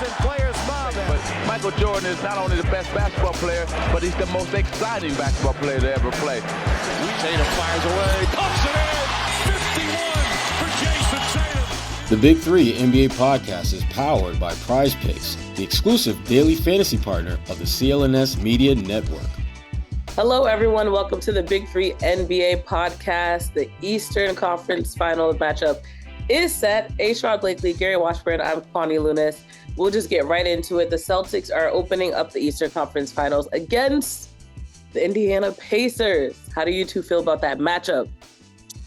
and players mobbing. But Michael Jordan is not only the best basketball player, but he's the most exciting basketball player to ever play. Tatum fires away, pumps it in, 51 for Jason Tatum. The Big Three NBA podcast is powered by Prize Picks, the exclusive daily fantasy partner of the CLNS Media Network. Hello, everyone. Welcome to the Big Three NBA podcast. The Eastern Conference Final matchup is set. Sherrod Blakely, Gary Washburn. I'm Kwani Lunis. We'll just get right into it. The Celtics are opening up the Eastern Conference Finals against the Indiana Pacers. How do you two feel about that matchup?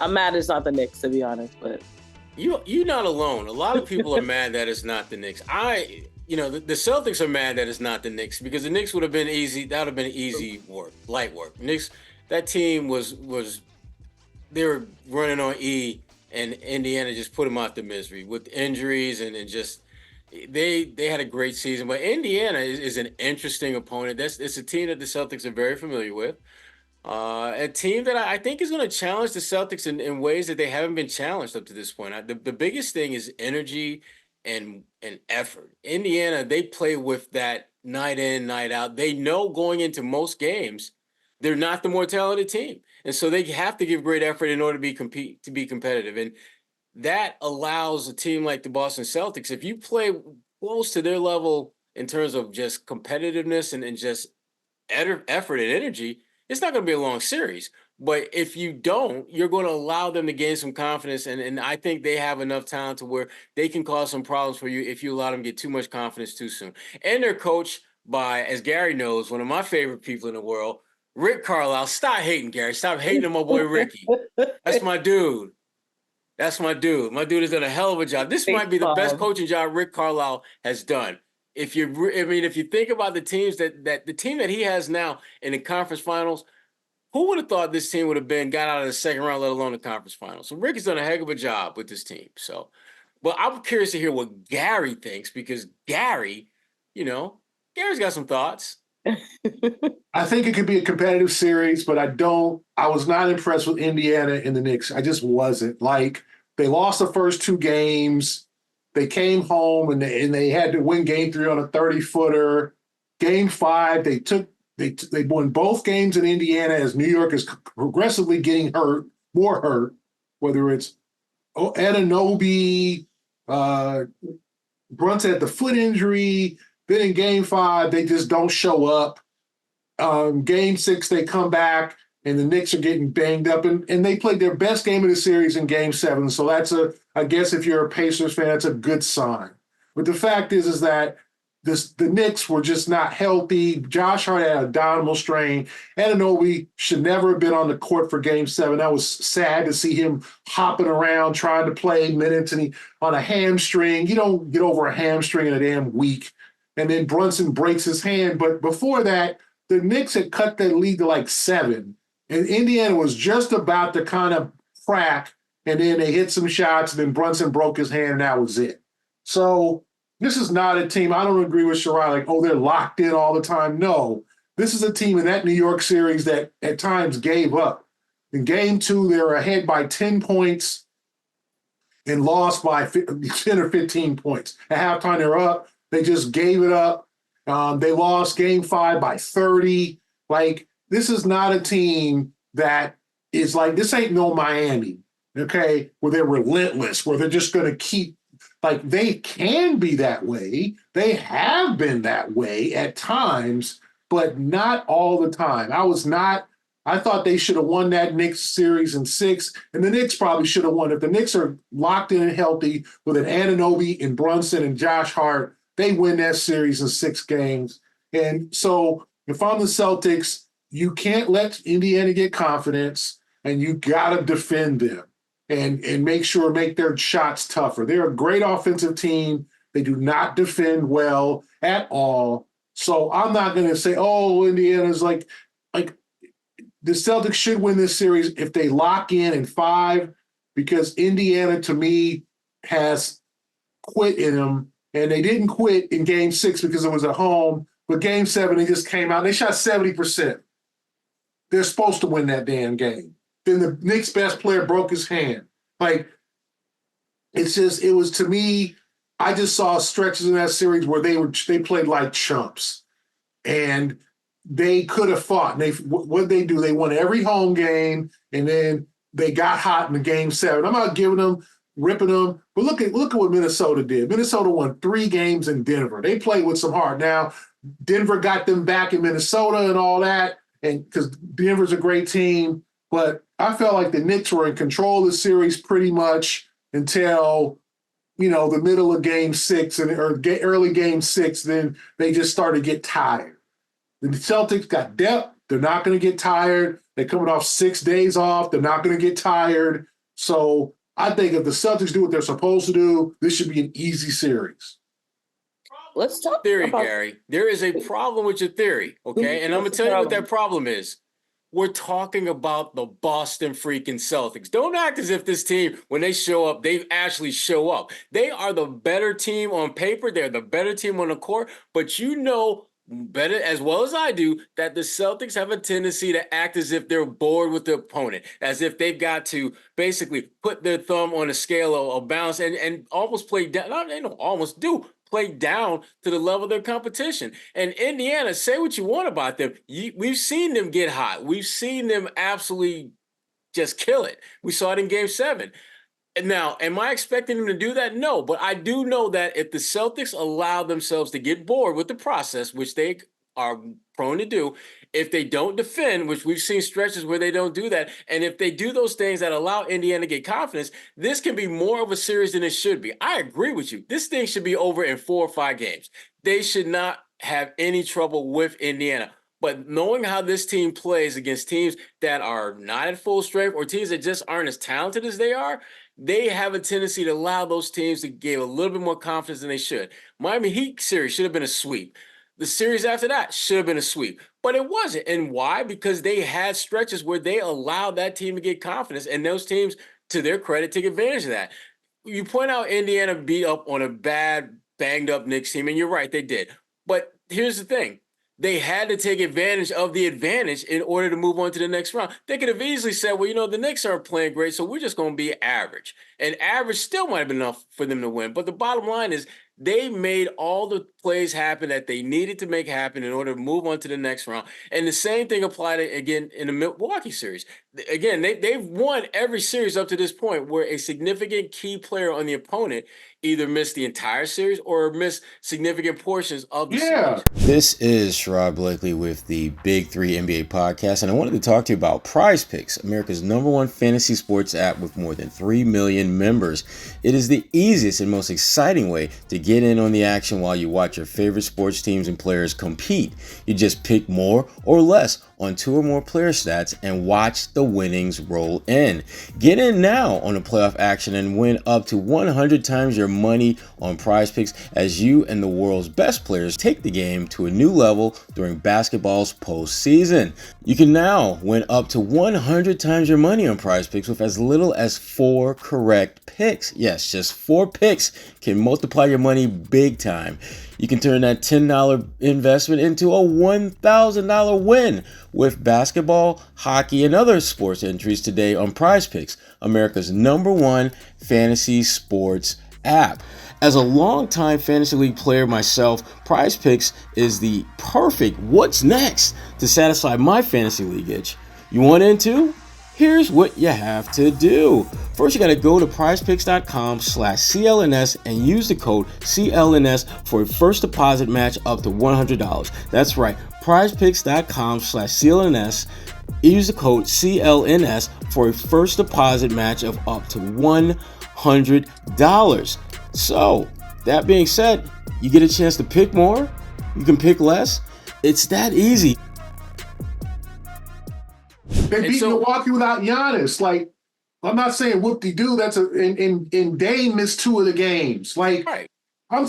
I'm mad it's not the Knicks, to be honest, but you're not alone. A lot of people are mad that it's not the Knicks. The Celtics are mad that it's not the Knicks because the Knicks would have been easy. That would have been easy work, light work. Knicks, that team was they were running on E, and Indiana just put them out the misery with injuries and just they had a great season. But Indiana is an interesting opponent. It's a team that the Celtics are very familiar with. A team that I think is going to challenge the Celtics in ways that they haven't been challenged up to this point. The biggest thing is energy and effort. Indiana, they play with that night in, night out. They know going into most games, they're not the more talented team. And so they have to give great effort in order to be competitive. And that allows a team like the Boston Celtics, if you play close to their level in terms of just competitiveness and just effort and energy, it's not going to be a long series. But if you don't, you're going to allow them to gain some confidence. And I think they have enough talent to where they can cause some problems for you if you allow them to get too much confidence too soon. And they're coached by, as Gary knows, one of my favorite people in the world, Rick Carlisle. Stop hating, Gary. Stop hating on my boy Ricky. That's my dude. That's my dude. My dude has done a hell of a job. This might be the best coaching job Rick Carlisle has done. If you think about the teams that the team that he has now in the conference finals, who would have thought this team would have got out of the second round, let alone the conference finals? So Rick has done a heck of a job with this team. So, but I'm curious to hear what Gary thinks because Gary's got some thoughts. I think it could be a competitive series, but I was not impressed with Indiana and the Knicks. I just wasn't. Like, they lost the first two games. They came home and they had to win game 3 on a 30-footer. Game 5, they won both games in Indiana as New York is progressively getting more hurt, whether it's Anunoby, Brunson had the foot injury. Then in game 5, they just don't show up. Game 6, they come back, and the Knicks are getting banged up. And they played their best game of the series in game 7. So I guess if you're a Pacers fan, that's a good sign. But the fact is that the Knicks were just not healthy. Josh Hart had a abdominal strain. Anunoby should never have been on the court for game 7. That was sad to see him hopping around trying to play minutes on a hamstring. You don't get over a hamstring in a damn week. And then Brunson breaks his hand. But before that, the Knicks had cut that lead to like 7. And Indiana was just about to kind of crack. And then they hit some shots, and then Brunson broke his hand, and that was it. So this is not a team. I don't agree with Sherrod, they're locked in all the time. No, this is a team in that New York series that at times gave up. In game 2, they were ahead by 10 points and lost by 10 or 15 points. At halftime, they were up. They just gave it up. They lost game 5 by 30. This is not a team that is this ain't no Miami, okay, where they're relentless, where they're just going to keep, they can be that way. They have been that way at times, but not all the time. I thought they should have won that Knicks series in 6, and the Knicks probably should have won. If the Knicks are locked in and healthy with an Anunoby and Brunson and Josh Hart, they win that series in 6 games. And so if I'm the Celtics, you can't let Indiana get confidence, and you got to defend them and make their shots tougher. They're a great offensive team. They do not defend well at all. So I'm not going to say, Indiana's the Celtics should win this series if they lock in 5, because Indiana, to me, has quit in them. And they didn't quit in game 6 because it was at home. But game 7, they just came out. They shot 70%. They're supposed to win that damn game. Then the Knicks' best player broke his hand. It was, to me, I just saw stretches in that series where they played like chumps, and they could have fought. And what they do? They won every home game, and then they got hot in the game 7. I'm not ripping them, but look at what Minnesota did. Minnesota won 3 games in Denver. They played with some heart. Now, Denver got them back in Minnesota and all that, and because Denver's a great team, but I felt like the Knicks were in control of the series pretty much until the middle of game 6 or early game 6. Then they just started to get tired. The Celtics got depth. They're not going to get tired. They're coming off 6 days off. They're not going to get tired. So I think if the Celtics do what they're supposed to do, this should be an easy series. Let's talk Theory, about Gary. There is a problem with your theory, okay? And I'm going to tell you what that problem is. We're talking about the Boston freaking Celtics. Don't act as if this team, when they show up, they actually show up. They are the better team on paper. They're the better team on the court. But you know better as well as I do that the Celtics have a tendency to act as if they're bored with the opponent, as if they've got to basically put their thumb on a scale of balance and almost play down. They don't almost do. Play down to the level of their competition. And Indiana, say what you want about them. We've seen them get hot. We've seen them absolutely just kill it. We saw it in game 7. Now, am I expecting them to do that? No, but I do know that if the Celtics allow themselves to get bored with the process, which they are prone to do, if they don't defend, which we've seen stretches where they don't do that, and if they do those things that allow Indiana to get confidence, this can be more of a series than it should be. I agree with you. This thing should be over in 4 or 5 games. They should not have any trouble with Indiana. But knowing how this team plays against teams that are not at full strength or teams that just aren't as talented as they are, they have a tendency to allow those teams to give a little bit more confidence than they should. Miami Heat series should have been a sweep. The series after that should have been a sweep, but it wasn't. And why? Because they had stretches where they allowed that team to get confidence, and those teams, to their credit, take advantage of that. You point out Indiana beat up on a bad, banged-up Knicks team, and you're right, they did. But here's the thing. They had to take advantage of the advantage in order to move on to the next round. They could have easily said, well, the Knicks aren't playing great, so we're just going to be average. And average still might have been enough for them to win. But the bottom line is they made all the plays happen that they needed to make happen in order to move on to the next round. And the same thing applied again in the Milwaukee series. Again, they've won every series up to this point where a significant key player on the opponent either missed the entire series or missed significant portions of the series. This is Sherrod Blakely with the Big 3 NBA podcast, and I wanted to talk to you about Prize Picks, America's #1 fantasy sports app with more than 3 million members. It is the easiest and most exciting way to get in on the action while you watch your favorite sports teams and players compete. You just pick more or less on 2 or more player stats and watch the winnings roll in. Get in now on the playoff action and win up to 100 times your money on Prize Picks as you and the world's best players take the game to a new level during basketball's postseason. You can now win up to 100 times your money on Prize Picks with as little as 4 correct picks. Yes, just 4 picks can multiply your money big time. You can turn that $10 investment into a $1,000 win with basketball, hockey, and other sports entries today on Prize Picks, America's #1 fantasy sports app. As a longtime fantasy league player myself, Prize Picks is the perfect what's next to satisfy my fantasy league itch. You want into? Here's what you have to do. First, you got to go to prizepicks.com/CLNS and use the code CLNS for a first deposit match up to $100. That's right, prizepicks.com/CLNS. Use the code CLNS for a first deposit match of up to $100. So, that being said, you get a chance to pick more, you can pick less. It's that easy. They beat Milwaukee without Giannis. Like, I'm not saying whoop-de-doo. And Dame missed 2 of the games. Like, right. I'm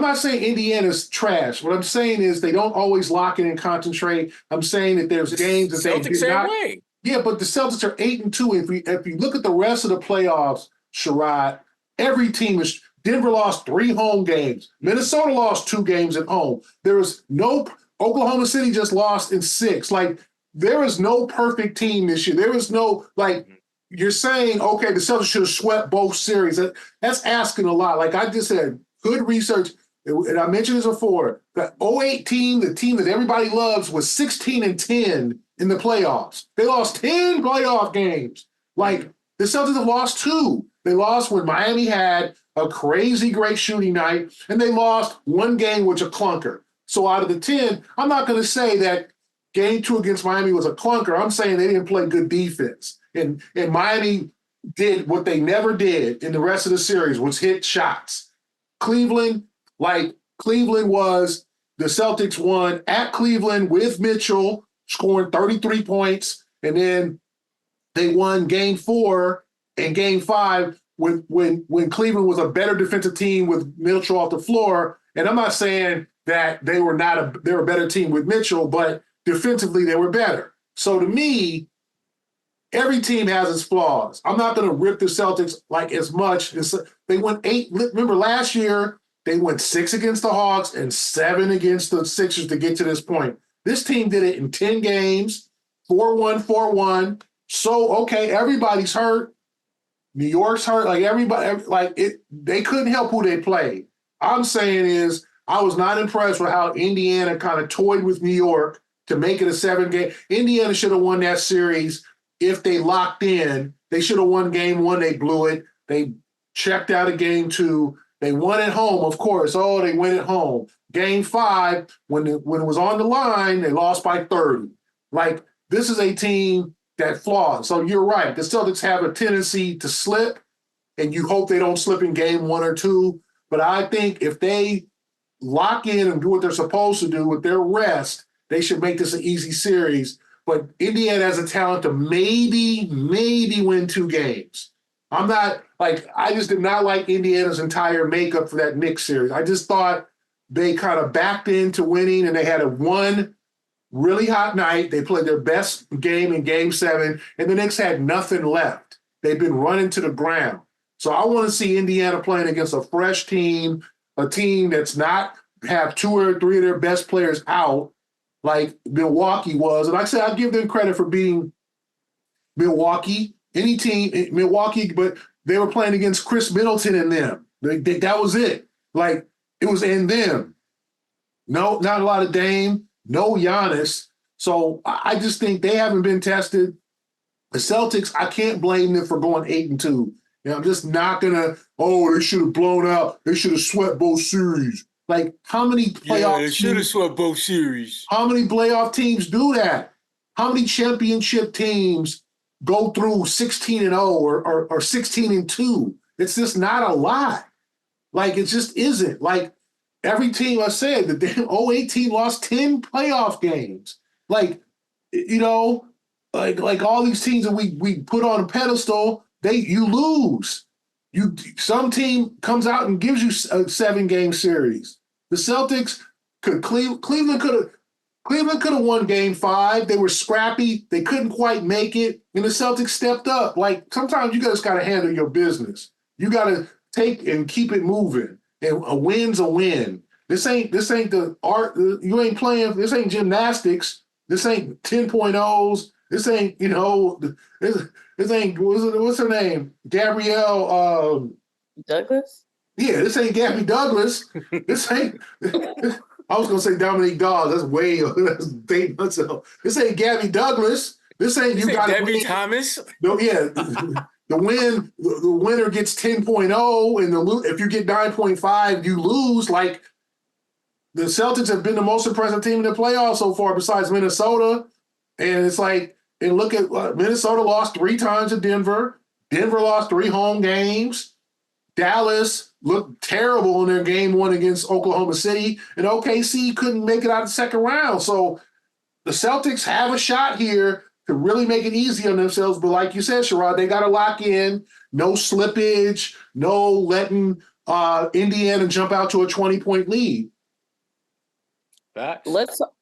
not saying Indiana's trash. What I'm saying is they don't always lock in and concentrate. I'm saying that there's games that they did not. Way. Yeah, but the Celtics are 8-2. If you look at the rest of the playoffs, Sherrod, every team is. Denver lost 3 home games. Minnesota lost 2 games at home. There was no. Oklahoma City just lost in 6. Like, there is no perfect team this year. There is no, like, you're saying, okay, the Celtics should have swept both series. That's asking a lot. Like I just said, good research. And I mentioned this before. The 08 team, the team that everybody loves, was 16-10 in the playoffs. They lost 10 playoff games. Like, the Celtics have lost 2. They lost when Miami had a crazy great shooting night, and they lost 1 game, which a clunker. So out of the 10, I'm not going to say that game 2 against Miami was a clunker. I'm saying they didn't play good defense. And Miami did what they never did in the rest of the series, was hit shots. Cleveland was, the Celtics won at Cleveland with Mitchell scoring 33 points, and then they won game 4 and game 5 when Cleveland was a better defensive team with Mitchell off the floor. And I'm not saying that they were a better team with Mitchell, but defensively they were better. So to me, every team has its flaws. I'm not going to rip the Celtics like as much. They went 8. Remember last year, they went 6 against the Hawks and 7 against the Sixers to get to this point. This team did it in 10 games, 4-1, 4-1. So, okay, everybody's hurt. New York's hurt. Like, everybody, they couldn't help who they played. I'm saying is, I was not impressed with how Indiana kind of toyed with New York to make it a 7-game. Indiana should have won that series if they locked in. They should have won game 1. They blew it. They checked out of game 2. They won at home, of course. Oh, they went at home. Game 5, when it was on the line, they lost by 30. Like, this is a team that flaws. So you're right. The Celtics have a tendency to slip, and you hope they don't slip in game 1 or 2. But I think if they lock in and do what they're supposed to do with their rest, they should make this an easy series. But Indiana has a talent to maybe win 2 games. I just did not like Indiana's entire makeup for that Knicks series. I just thought they kind of backed into winning, and they had one really hot night. They played their best game in game 7, and the Knicks had nothing left. They've been running to the ground. So I want to see Indiana playing against a fresh team, a team that's not have 2 or 3 of their best players out like Milwaukee was. And like I said, I give them credit for being Milwaukee. Any team, Milwaukee, but they were playing against Chris Middleton and them. That was it. Like, it was in them. No, not a lot of Dame, no Giannis. So I just think they haven't been tested. The Celtics, I can't blame them for going 8-2. I'm just not gonna, they should have blown out. They should have swept both series. Like, how many playoff they should have swept both series. How many playoff teams do that? How many championship teams go through 16-0 or 16-2? It's just not a lot. Like, it just isn't. Like, every team, I said, the damn 08 team lost 10 playoff games. Like, like all these teams that we put on a pedestal, you lose. Some team comes out and gives you a 7-game series. The Celtics Cleveland could have won game 5. They were scrappy. They couldn't quite make it. And the Celtics stepped up. Like, sometimes you just got to handle your business. You got to take and keep it moving. And a win's a win. This ain't the art. You ain't playing. This ain't gymnastics. This ain't 10.0s. This ain't, this ain't, what's her name? Gabrielle. Douglas? Yeah, this ain't Gabby Douglas. This ain't, I was going to say Dominique Dawes. That's dating myself. This ain't Gabby Douglas. This ain't, you got Debbie Thomas? No, yeah. The winner gets 10.0, and if you get 9.5, you lose. Like, the Celtics have been the most impressive team in the playoffs so far, besides Minnesota. And it's like, and look at Minnesota lost 3 times to Denver. Denver lost 3 home games. Dallas looked terrible in their game 1 against Oklahoma City, and OKC couldn't make it out of the second round. So the Celtics have a shot here to really make it easy on themselves. But like you said, Sherrod, they got to lock in. No slippage, no letting Indiana jump out to a 20-point lead. Facts.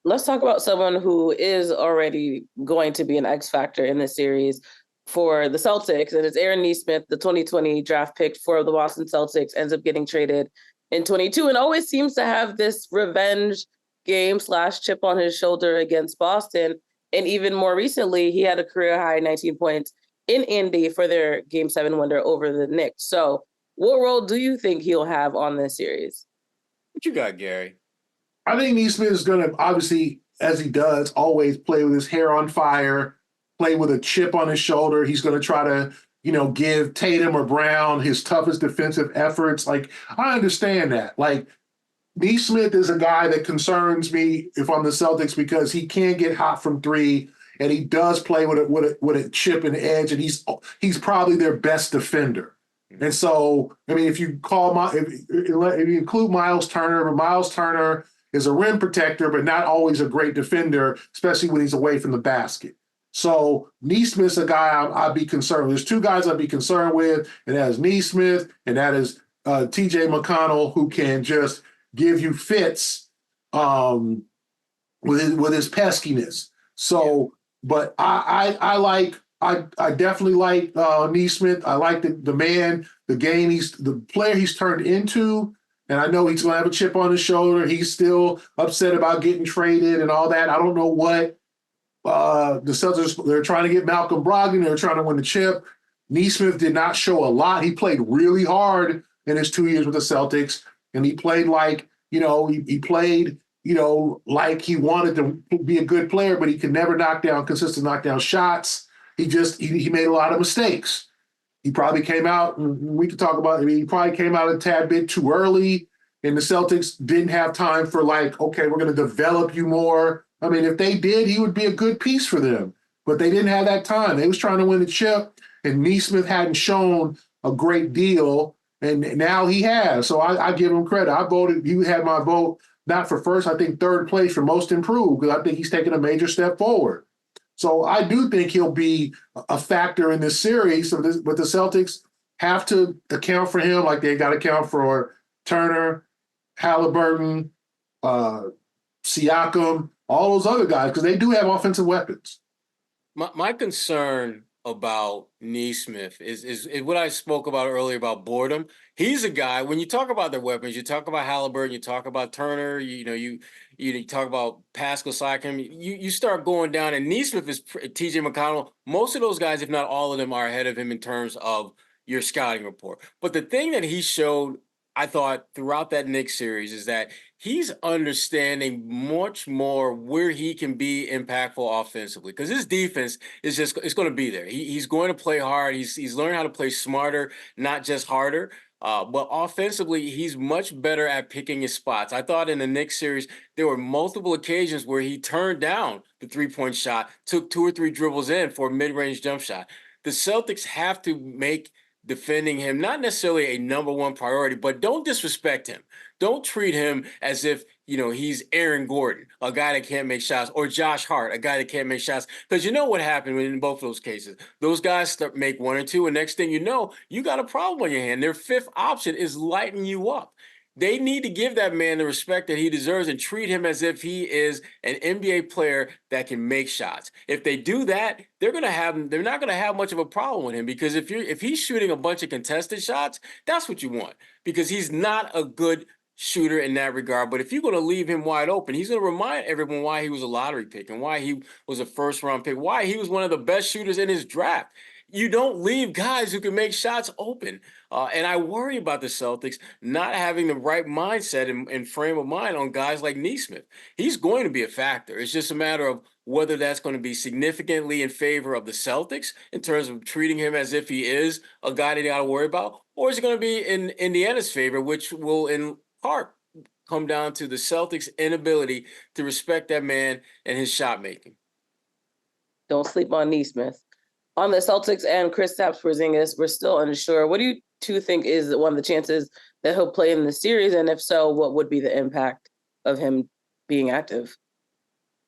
Let's talk about someone who is already going to be an X factor in this series for the Celtics, and it's Aaron Nesmith, the 2020 draft pick for the Boston Celtics, ends up getting traded in 22 and always seems to have this revenge game / chip on his shoulder against Boston. And even more recently, he had a career high 19 points in Indy for their Game 7 wonder over the Knicks. So What role do you think he'll have on this series? What you got, Gary? I think Nesmith is going to, obviously, as he does, always play with his hair on fire, play with a chip on his shoulder. He's going to try to, give Tatum or Brown his toughest defensive efforts. Like, I understand that. Like, Nesmith is a guy that concerns me if I'm the Celtics because he can get hot from three, and he does play with a chip and edge, and he's probably their best defender. And so, I mean, if you include Miles Turner, but Miles Turner is a rim protector, but not always a great defender, especially when he's away from the basket. So Nesmith's a guy I'd be concerned with. There's two guys I'd be concerned with, and that is Nesmith, and that is T.J. McConnell, who can just give you fits with his peskiness. So, but I definitely like Nesmith. I like the man, the player he's turned into. And I know he's going to have a chip on his shoulder. He's still upset about getting traded and all that. I don't know what the Celtics, they're trying to get Malcolm Brogdon. They're trying to win the chip. Nesmith did not show a lot. He played really hard in his 2 years with the Celtics. And he played like, he played, like he wanted to be a good player, but he could never consistent knockdown shots. He made a lot of mistakes. He probably came out, and we could talk about it. He probably came out a tad bit too early, and the Celtics didn't have time for okay, we're going to develop you more. I mean, if they did, he would be a good piece for them. But they didn't have that time. They was trying to win the chip, and Nesmith hadn't shown a great deal, and now he has. So I give him credit. I voted. He had my vote not for first, I think third place for most improved, because I think he's taken a major step forward. So I do think he'll be a factor in this series. But the Celtics have to account for him like they got to account for Turner, Haliburton, Siakam, all those other guys, because they do have offensive weapons. My concern about Nesmith is what I spoke about earlier about boredom. He's a guy, when you talk about their weapons, you talk about Haliburton, you talk about Turner, you talk about Pascal Siakam, you start going down, and Nesmith is T.J. McConnell. Most of those guys, if not all of them, are ahead of him in terms of your scouting report. But the thing that he showed, I thought, throughout that Knicks series is that he's understanding much more where he can be impactful offensively, because his defense is it's going to be there. He's going to play hard. He's learned how to play smarter, not just harder. But offensively, he's much better at picking his spots. I thought in the Knicks series, there were multiple occasions where he turned down the three-point shot, took 2 or 3 dribbles in for a mid-range jump shot. The Celtics have to make defending him not necessarily a number one priority, but don't disrespect him. Don't treat him as if, he's Aaron Gordon, a guy that can't make shots, or Josh Hart, a guy that can't make shots. Because you know what happened in both of those cases. Those guys make 1 or 2, and next thing you know, you got a problem on your hand. Their fifth option is lighting you up. They need to give that man the respect that he deserves and treat him as if he is an NBA player that can make shots. If they do that, they're not going to have much of a problem with him, because if he's shooting a bunch of contested shots, that's what you want, because he's not a good shooter in that regard. But if you're going to leave him wide open, he's going to remind everyone why he was a lottery pick and why he was a first-round pick, why he was one of the best shooters in his draft. You don't leave guys who can make shots open. And I worry about the Celtics not having the right mindset and frame of mind on guys like Nesmith. He's going to be a factor. It's just a matter of whether that's going to be significantly in favor of the Celtics in terms of treating him as if he is a guy that you got to worry about, or is it going to be in Indiana's favor, which will in part come down to the Celtics' inability to respect that man and his shot making. Don't sleep on Nesmith. On the Celtics and Kristaps Porzingis, we're still unsure. What do you two think is one of the chances that he'll play in the series? And if so, what would be the impact of him being active?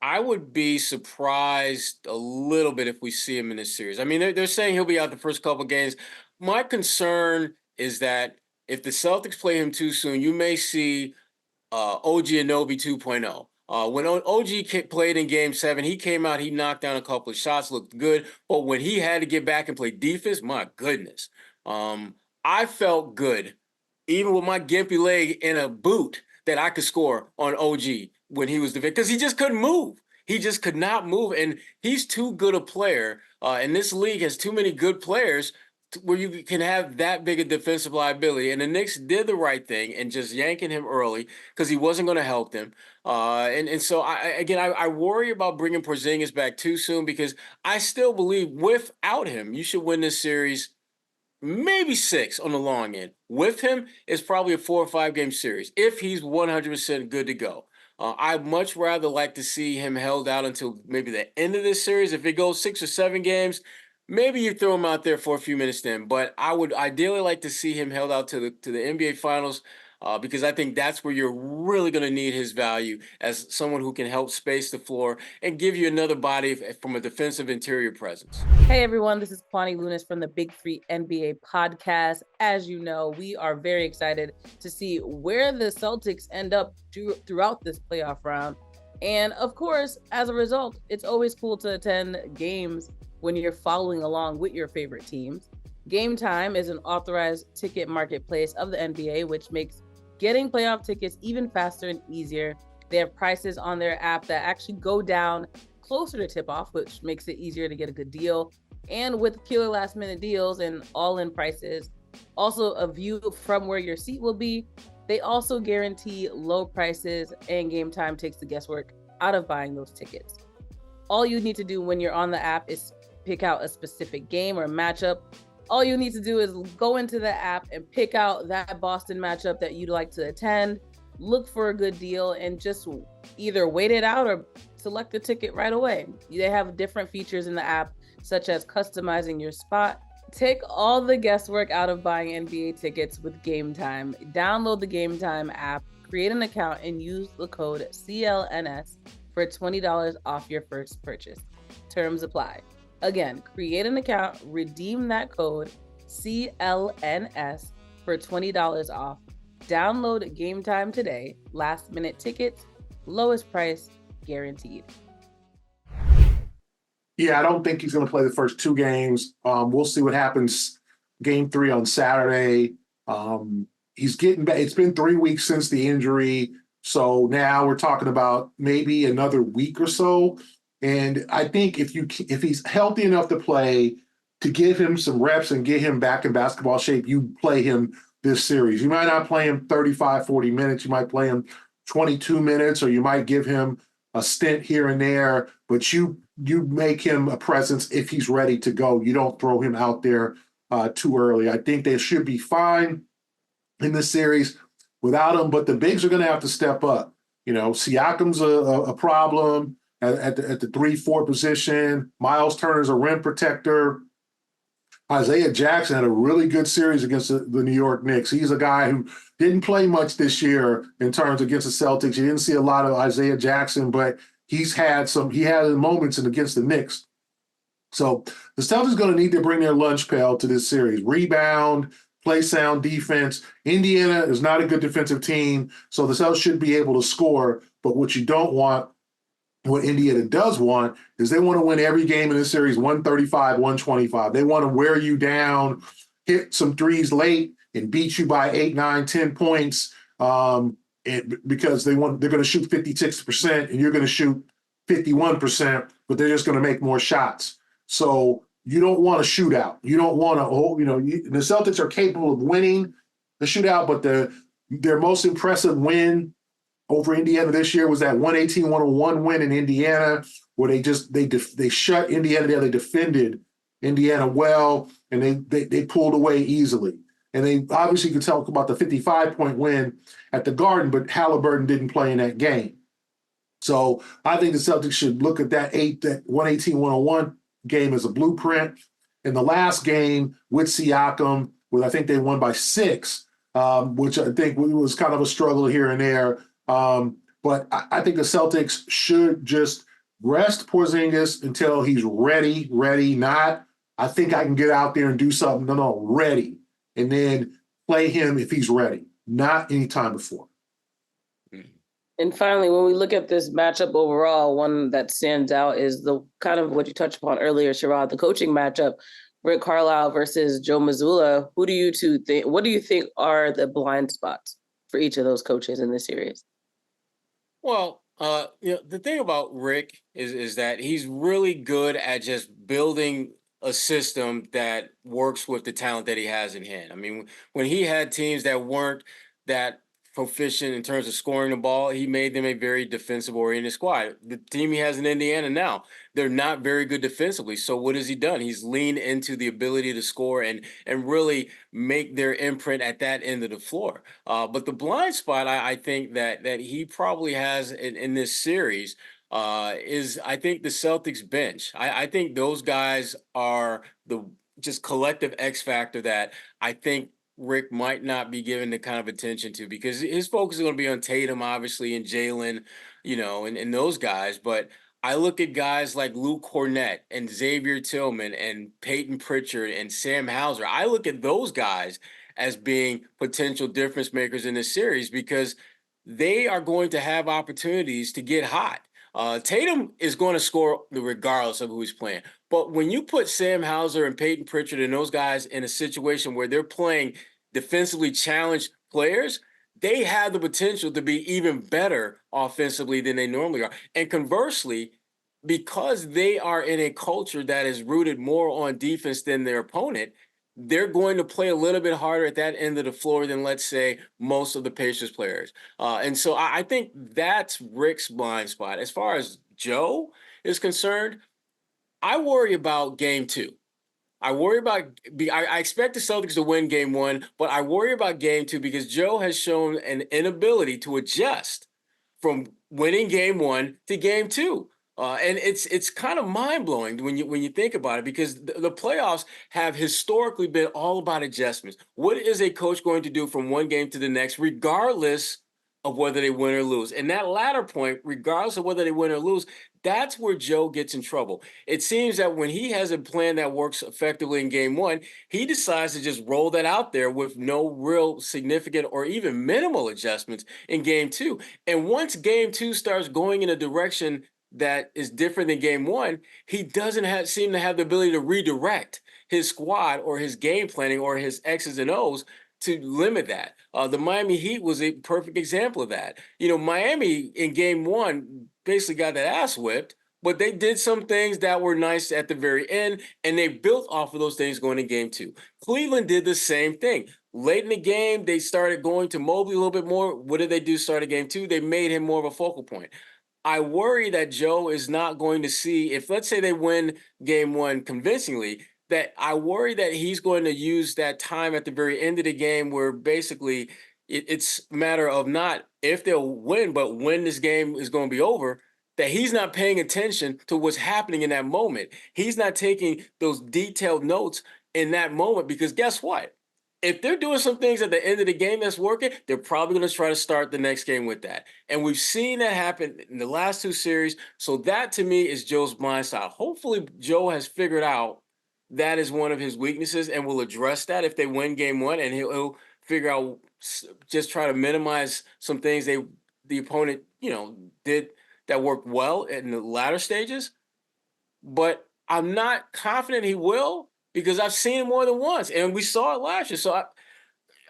I would be surprised a little bit if we see him in this series. I mean, they're saying he'll be out the first couple games. My concern is that if the Celtics play him too soon, you may see OG Anunoby 2.0. When OG played in Game 7, he came out, he knocked down a couple of shots, looked good. But when he had to get back and play defense, my goodness. I felt good, even with my gimpy leg in a boot, that I could score on OG when he was defending, because he just couldn't move. He just could not move, and he's too good a player. And this league has too many good players where you can have that big a defensive liability. And the Knicks did the right thing and just yanking him early because he wasn't going to help them. And so, I worry about bringing Porzingis back too soon because I still believe without him, you should win this series maybe 6 on the long end. With him, it's probably a 4 or 5 game series if he's 100% good to go. I'd much rather like to see him held out until maybe the end of this series. If it goes 6 or 7 games, maybe you throw him out there for a few minutes then. But I would ideally like to see him held out to the NBA Finals because I think that's where you're really going to need his value as someone who can help space the floor and give you another body from a defensive interior presence. Hey everyone, this is Kwani Lunis from the Big 3 NBA podcast. As you know, we are very excited to see where the Celtics end up throughout this playoff round. And of course, as a result, it's always cool to attend games when you're following along with your favorite teams. Game Time is an authorized ticket marketplace of the NBA, which makes getting playoff tickets even faster and easier. They have prices on their app that actually go down closer to tip-off, which makes it easier to get a good deal. And with killer last-minute deals and all-in prices, also a view from where your seat will be, they also guarantee low prices, and Game Time takes the guesswork out of buying those tickets. All you need to do when you're on the app is pick out a specific game or matchup. All you need to do is go into the app and pick out that Boston matchup that you'd like to attend, look for a good deal, and just either wait it out or select the ticket right away. They have different features in the app, such as customizing your spot. Take all the guesswork out of buying NBA tickets with Game Time. Download the Game Time app, create an account, and use the code CLNS for $20 off your first purchase. Terms apply. Again, create an account, redeem that code CLNS for $20 off. Download Game Time today. Last minute tickets, lowest price guaranteed. Yeah, I don't think he's going to play the first 2 games. We'll see what happens game 3 on Saturday. He's getting back. It's been 3 weeks since the injury. So now we're talking about maybe another week or so. And I think if he's healthy enough to play, to give him some reps and get him back in basketball shape, you play him this series. You might not play him 35, 40 minutes. You might play him 22 minutes, or you might give him a stint here and there, but you make him a presence if he's ready to go. You don't throw him out there too early. I think they should be fine in this series without him, but the bigs are going to have to step up. You know, Siakam's a problem at the 3-4 position. Miles Turner's a rim protector. Isaiah Jackson had a really good series against the New York Knicks. He's a guy who didn't play much this year in terms against the Celtics. You didn't see a lot of Isaiah Jackson, but he had moments against the Knicks. So the Celtics are going to need to bring their lunch pail to this series. Rebound, play sound defense. Indiana is not a good defensive team, so the Celtics should be able to score. But what you don't want, what Indiana does want, is they want to win every game in this series 135, 125. They want to wear you down, hit some threes late, and beat you by 8, 9, 10 points because they're going to shoot 56% and you're going to shoot 51%, but they're just going to make more shots. So you don't want a shootout. You don't want to, the Celtics are capable of winning the shootout, but their most impressive win over Indiana this year was that 118-101 win in Indiana, where they shut Indiana down. They defended Indiana well, and they pulled away easily. And they obviously could talk about the 55-point win at the Garden, but Haliburton didn't play in that game. So I think the Celtics should look at that 118-101 game as a blueprint. In the last game with Siakam, where I think they won by 6, which I think was kind of a struggle here and there. But I think the Celtics should just rest Porzingis until he's ready, not, I think I can get out there and do something. No, ready. And then play him if he's ready, not any time before. And finally, when we look at this matchup overall, one that stands out is the kind of what you touched upon earlier, Sherrod, the coaching matchup, Rick Carlisle versus Joe Mazzulla. What do you think are the blind spots for each of those coaches in this series? Well, the thing about Rick is that he's really good at just building a system that works with the talent that he has in hand. I mean, when he had teams that weren't that proficient in terms of scoring the ball, he made them a very defensive-oriented squad. The team he has in Indiana now, they're not very good defensively. So what has he done? He's leaned into the ability to score and really make their imprint at that end of the floor. But the blind spot, I think that he probably has in this series is I think the Celtics bench. I think those guys are the just collective X factor that I think Rick might not be given the kind of attention to, because his focus is going to be on Tatum, obviously, and Jalen, and those guys. But I look at guys like Luke Cornett and Xavier Tillman and Peyton Pritchard and Sam Hauser. I look at those guys as being potential difference makers in this series because they are going to have opportunities to get hot. Tatum is going to score regardless of who he's playing. But when you put Sam Hauser and Peyton Pritchard and those guys in a situation where they're playing defensively challenged players, they have the potential to be even better offensively than they normally are. And conversely, because they are in a culture that is rooted more on defense than their opponent, they're going to play a little bit harder at that end of the floor than, let's say, most of the Pacers players. And so I think that's Rick's blind spot. As far as Joe is concerned, I worry about game two. I expect the Celtics to win game one, but I worry about game two because Joe has shown an inability to adjust from winning game one to game two. And it's kind of mind-blowing when you think about it, because the playoffs have historically been all about adjustments. What is a coach going to do from one game to the next, regardless of whether they win or lose? And that latter point, regardless of whether they win or lose, that's where Joe gets in trouble. It seems that when he has a plan that works effectively in game one, he decides to just roll that out there with no real significant or even minimal adjustments in game two. And once game two starts going in a direction that is different than game one, he doesn't seem to have the ability to redirect his squad or his game planning or his X's and O's to limit that. The Miami Heat was a perfect example of that. Miami in game one basically got that ass whipped, but they did some things that were nice at the very end, and they built off of those things going in game two. Cleveland did the same thing. Late in the game, they started going to Mobley a little bit more. What did they do start of game two? They made him more of a focal point. I worry that Joe is not going to see, if let's say they win game one convincingly, that I worry that he's going to use that time at the very end of the game where basically it's a matter of not if they'll win, but when this game is going to be over, that he's not paying attention to what's happening in that moment. He's not taking those detailed notes in that moment, because guess what? If they're doing some things at the end of the game that's working, they're probably going to try to start the next game with that. And we've seen that happen in the last two series. So that, to me, is Joe's blind spot. Hopefully, Joe has figured out that is one of his weaknesses and will address that if they win game one. And he'll figure out, just try to minimize some things the opponent, did that worked well in the latter stages. But I'm not confident he will, because I've seen it more than once, and we saw it last year. So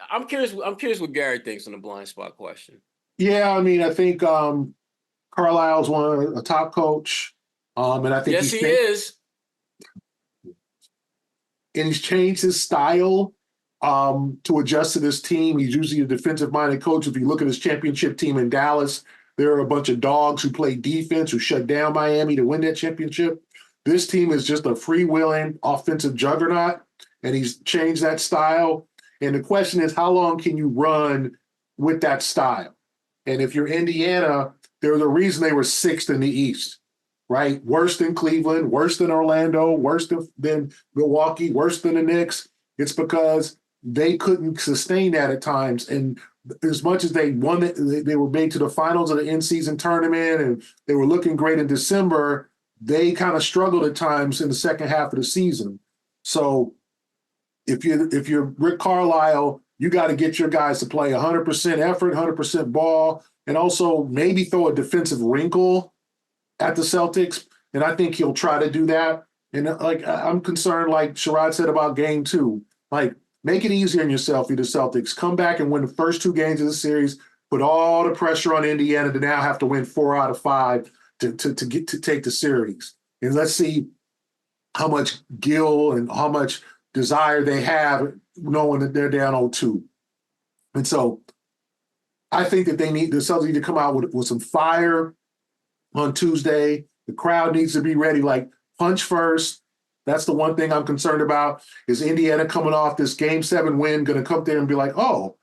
I'm curious. I'm curious what Gary thinks on the blind spot question. Yeah, I mean, I think Carlisle's a top coach, and I think yes, he is. And he's changed his style to adjust to this team. He's usually a defensive-minded coach. If you look at his championship team in Dallas, there are a bunch of dogs who play defense, who shut down Miami to win that championship. This team is just a freewheeling offensive juggernaut, and he's changed that style. And the question is, how long can you run with that style? And if you're Indiana, there's a reason they were sixth in the East, right? Worse than Cleveland, worse than Orlando, worse than Milwaukee, worse than the Knicks. It's because they couldn't sustain that at times. And as much as they won it, they were made to the finals of the in-season tournament, and they were looking great in December, they kind of struggled at times in the second half of the season. So if you're Rick Carlisle, you got to get your guys to play 100% effort, 100% ball, and also maybe throw a defensive wrinkle at the Celtics. And I think he'll try to do that. And I'm concerned, like Sherrod said about game two, make it easier on yourself, you the Celtics. Come back and win the first two games of the series, put all the pressure on Indiana to now have to win 4 out of 5 to take the series. And let's see how much gil and how much desire they have knowing that they're down 0-2. And so I think that the Celtics need to come out with some fire on Tuesday. The crowd needs to be ready, like punch first. That's the one thing I'm concerned about, is Indiana coming off this Game 7 win, going to come there and be like, oh,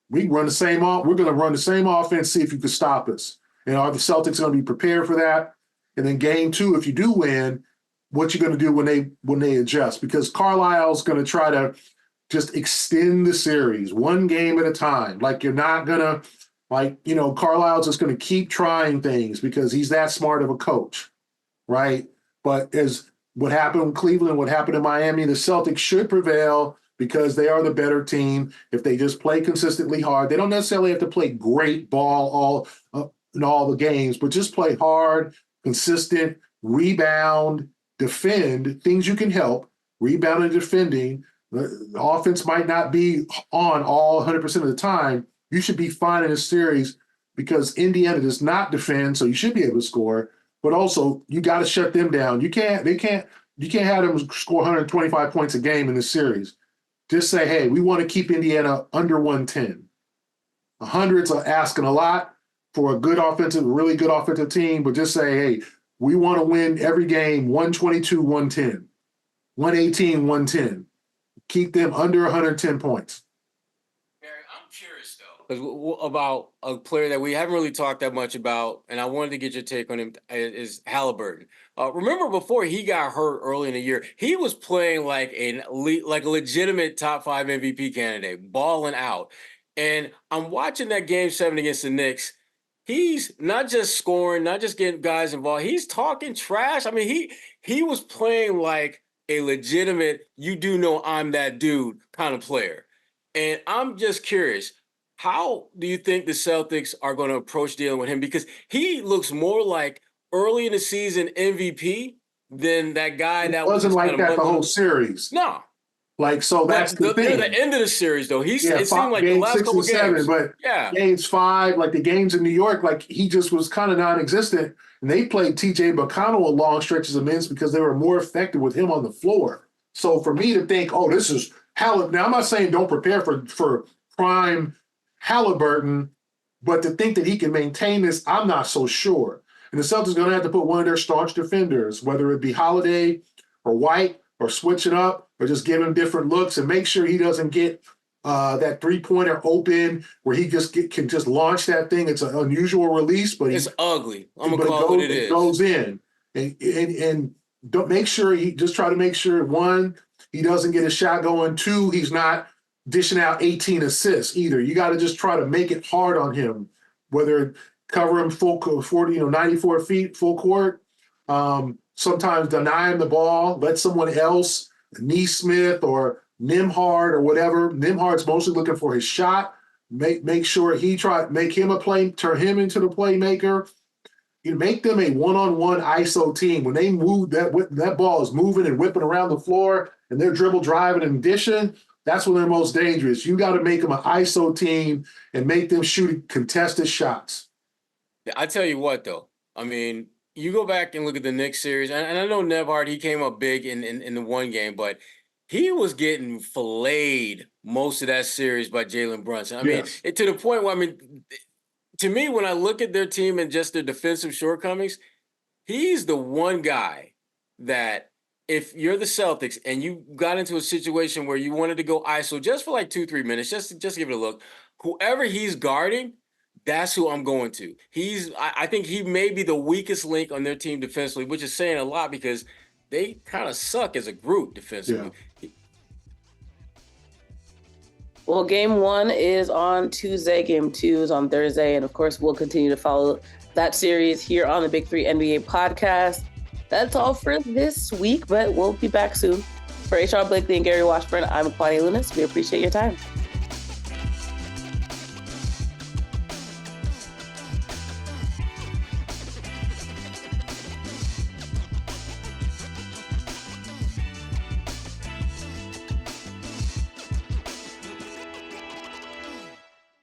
we're going to run the same offense, see if you can stop us. And are the Celtics going to be prepared for that? And then Game 2, if you do win, what you going to do when they adjust? Because Carlisle's going to try to just extend the series one game at a time. Like, you're not going to, Carlisle's just going to keep trying things because he's that smart of a coach, right? But as what happened in Cleveland, what happened in Miami, the Celtics should prevail because they are the better team. If they just play consistently hard, they don't necessarily have to play great ball in all the games, but just play hard, consistent, rebound, defend, things you can help, rebound and defending. The offense might not be on all 100% of the time. You should be fine in a series because Indiana does not defend, so you should be able to score. But also, you got to shut them down. You can't have them score 125 points a game in this series. Just say, hey, we want to keep Indiana under 110. 100's are asking a lot for a really good offensive team, but just say, hey, we want to win every game 122, 110, 118, 110. Keep them under 110 points. Barry, I'm curious, though, about a player that we haven't really talked that much about, and I wanted to get your take on him, is Haliburton. Remember before he got hurt early in the year, he was playing like a legitimate top 5 MVP candidate, balling out. And I'm watching that Game 7 against the Knicks. He's not just scoring, not just getting guys involved. He's talking trash. I mean, he was playing like a legitimate, you do know I'm that dude kind of player. And I'm just curious, how do you think the Celtics are going to approach dealing with him? Because he looks more like early in the season MVP than that guy that wasn't like that the whole series. No. So that's the thing. Near the end of the series, though, it seemed like the last couple games. But games 5, like the games in New York, like he just was kind of non-existent. And they played T.J. McConnell a long stretches of minutes because they were more effective with him on the floor. So for me to think, oh, this is Haliburton. Now, I'm not saying don't prepare for prime Haliburton, but to think that he can maintain this, I'm not so sure. And the Celtics are going to have to put one of their staunch defenders, whether it be Holiday or White, or switch it up, or just give him different looks and make sure he doesn't get that three-pointer open where he can just launch that thing. It's an unusual release, but it's ugly. I'm gonna call it what it is. It goes in, and don't make sure try to make sure 1, he doesn't get a shot going. 2, he's not dishing out 18 assists either. You got to just try to make it hard on him, whether cover him full 40, 94 feet, full court. Sometimes deny him the ball, let someone else, Nesmith or Nembhard or whatever. Nembhard's mostly looking for his shot. Make sure make him turn him into the playmaker. You make them a one-on-one ISO team. When they move, that ball is moving and whipping around the floor, and they're dribble driving and dishing. That's when they're most dangerous. You got to make them an ISO team and make them shoot contested shots. I tell you what, though. I mean, you go back and look at the Knicks series, and I know Nembhard, he came up big in the one game, but he was getting filleted most of that series by Jalen Brunson. I mean, to the point where, to me, when I look at their team and just their defensive shortcomings, he's the one guy that if you're the Celtics and you got into a situation where you wanted to go ISO just for like 2-3 minutes, just give it a look, whoever he's guarding, that's who I'm going to. I think he may be the weakest link on their team defensively, which is saying a lot because they kind of suck as a group defensively. Yeah. Well, Game 1 is on Tuesday. Game 2 is on Thursday. And, of course, we'll continue to follow that series here on the Big 3 NBA podcast. That's all for this week, but we'll be back soon. For Sherrod Blakely and Gary Washburn, I'm Kwani Lunis. We appreciate your time.